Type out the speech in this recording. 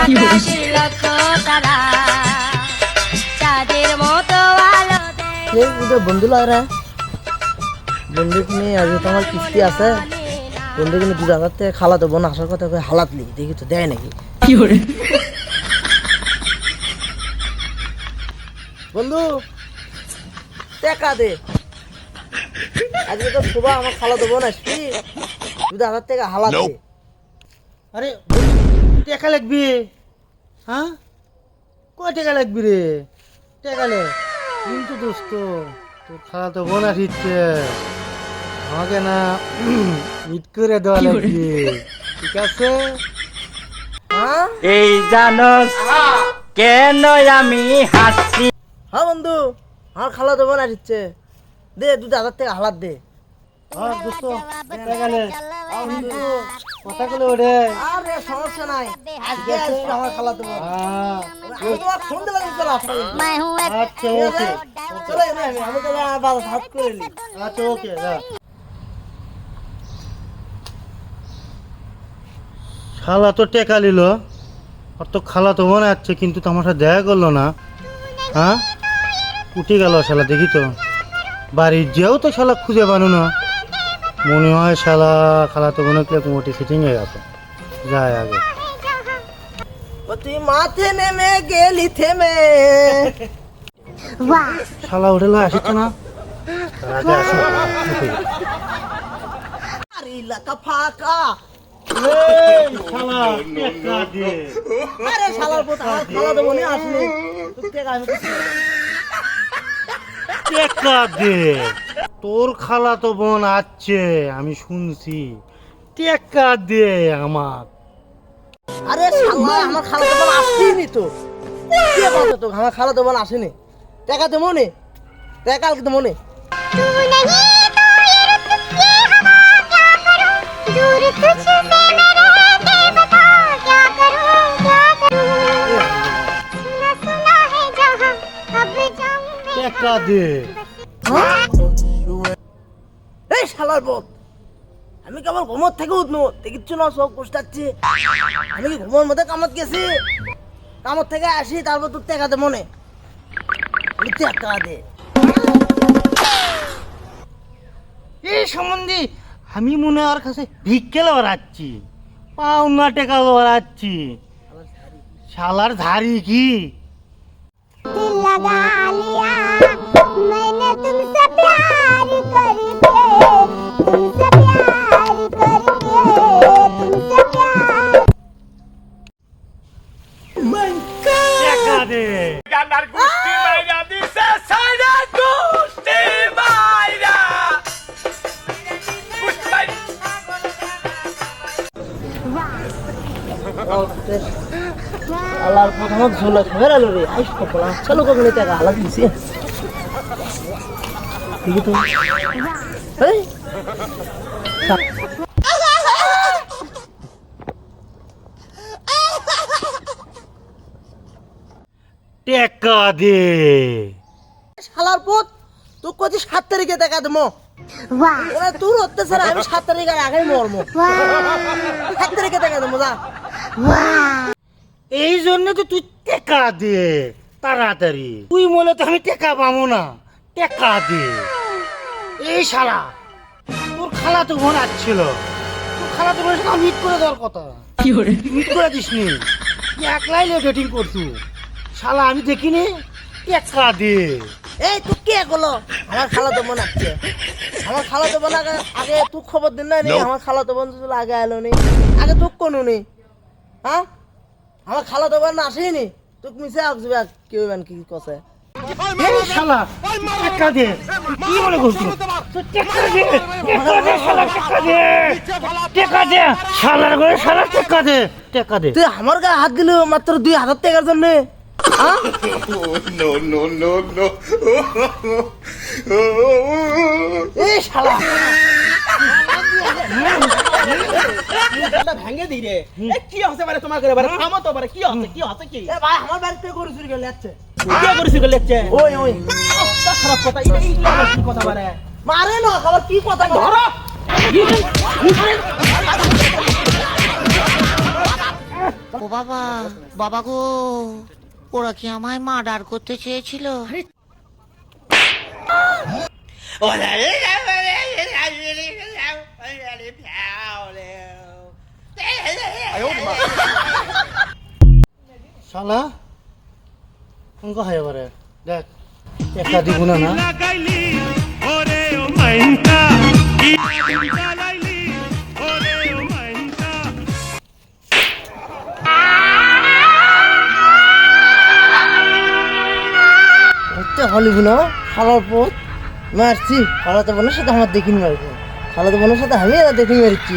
আকাশের লক্ষ্য তারা চাঁদের মতো আলো দেয় বন্ধু লাগরা বন্ধু কিনে আজকে তো আমার কিস্তি আছে বন্ধু কিনে 2000 টাকা খালা দেবো না আসার কথা হালাত লি দেখি তো দেয় নাকি কি করে বন্ধু টাকা দে আজকে তো সুবা আমার খালা দেবো না আসবি 2000 টাকা হালাত দে আরে টাকা লাগবি হ্যাঁ কয় টাকা লাগবি রে টাকা লে কিন্তু দোস্ত তোর খালা তো বোনা দিচ্ছে আমাকে না মিট করে দেওয়া লাগবে ঠিক আছে হ্যাঁ এই জানোস কেন আমি হাসি হ্যাঁ বন্ধু আমার খালা দেবো না দিচ্ছে দে 2000 টাকা হালাত দে হ্যাঁ দোস্ত টাকা লে কথা বলে ওরে আরে সমস্যা নাই আজকে আসবে আমার খালা দেবো হ্যাঁ আমি তোমার ফোন দিলাম চলো আসবে मैं हूँ एक আচ্ছা ওকে চলো আমি তো বাবা হাত করে নি আচ্ছা ওকে যা শালা তো টেকা নিল আর তো খালা তো মনে আছে কিন্তু তো আমার সাথে দেখা করলো না হ্যাঁ উঠে গেল শালা দেখি তো বাড়ির যেও তো শালা খুঁজে পানো না মনে হয় শালা খালা তো মনে হচ্ছে মোটি সিটিং হয়ে গেছে যায় আগে ও তুই মাঠে নেমে গেলি থেমে শালা উঠে আসছে না তার আগে আসো উঠে গেল। আর এলাকা ফাঁকা শালা টেকা দে আরে শালার পুত আমার খালা দেবো না আসলে তুই থেকে আমি কিছু টেকা দে তোর খালা তো বোন আছে আমি শুনছি টেকা দে আমার আরে শালা আমার খালা দেবো আসেনি তো কে বলতো তো আমার খালা দেবো আসেনি টাকা দেবো নে টাকা কালকে দেবো নে तू नहीं तो ये रुत ये हवा क्या करूं दूर तुझसे मैं रहके बता क्या करूं सुना सुना है जहां अब जाऊं मैं টেকা দে এই শালার পুত আমি কেবল ঘুমোর থেকে উঠনো দেখিচ্ছ না সব কষ্টাচ্ছি আমি কি ঘুমোর মধ্যে কামত গেছি কামত থেকে আসি তারপর তোর টাকা দেবো নে টাকা দে এই সম্বন্ধে আমি মনে হয় ওর কাছে ভিক্ষে লড়াচ্ছি পাওনা টেকা লড়াচ্ছি শালার ধারি কি दिल लगा लिया मैंने तुमसे प्यार करके तुमसे प्यार करके तुमसे प्यार টেকা দে গানার গুষ্টি মাইরা দিছে সাইরা গুষ্টি মাইরা গুষ্টি মাইরা আল্লাহর প্রথমত ঝোলা ফেরালো রে আইস কপলা চলো কখনো টাকা হালা দিছি ঠিক তো এই টেকা দে শালার পুত তুই কতি 7 তারিখে টাকা দেবো वाह ওরা তোর অত্যাচার আমি 7 তারিখের আগে মরমু 7 তারিখে টাকা দেবো যা এই জন্য তো তুই টেকা দে তাড়াতাড়ি তুই বলে তো আমি টেকা পাবো না টেকা দে এই শালা তোর খালা তো বোন আসছিল তোর খালা তো বোনের সাথে মিট করে দেওয়ার কথা কি করে মিট করে দিসনি তুই একলাই ডেটিং করছু শালা আমি দেখিনি টেকা দে এই তুই কে গেলো আমার খালা দেবো না আমার খালা দেবো না আগে তুই খবর দিন না নেই আমার খালা দেবো আগে এলো নি আগে তুই কোনো নেই হ্যাঁ আমার খালা দেবো না আসেনি তুই মিশে আসবে কেউ কি কষে এই শালা টেকা দে কি মনে করছিস তুই টেকা দে টেকা দে শালা টেকা দে টেকা দে শালার করে শালা টেকা দে টেকা দে তুই আমার গায়ে হাত দিলি মাত্র 2000 টাকার জন্য হ্যাঁ no no no no এই শালা ভেঙে দি রে কি হচ্ছে মানে তোমার করে বারে থামো তো বারে কি হচ্ছে কি এ ভাই আমার বাড়িতে গরু চুরি করে যাচ্ছে কি করেছিস গো লেখছে ওই ওই খারাপ কথা এটা কি কথা বারে মারে না খাবার কি কথা ধরো ও বাবা, বাবা গো, ওরা কি আমায় মার্ডার করতে চেয়েছিল? শালা অঙ্ক হয় এবারে দেখ একটা দিব না না হচ্ছে হলিব না খালার পথ মারছি খালাতে বোনের সাথে আমার দেখিনি মারছি খালাতে বোনের সাথে আমি এবার দেখি মারছি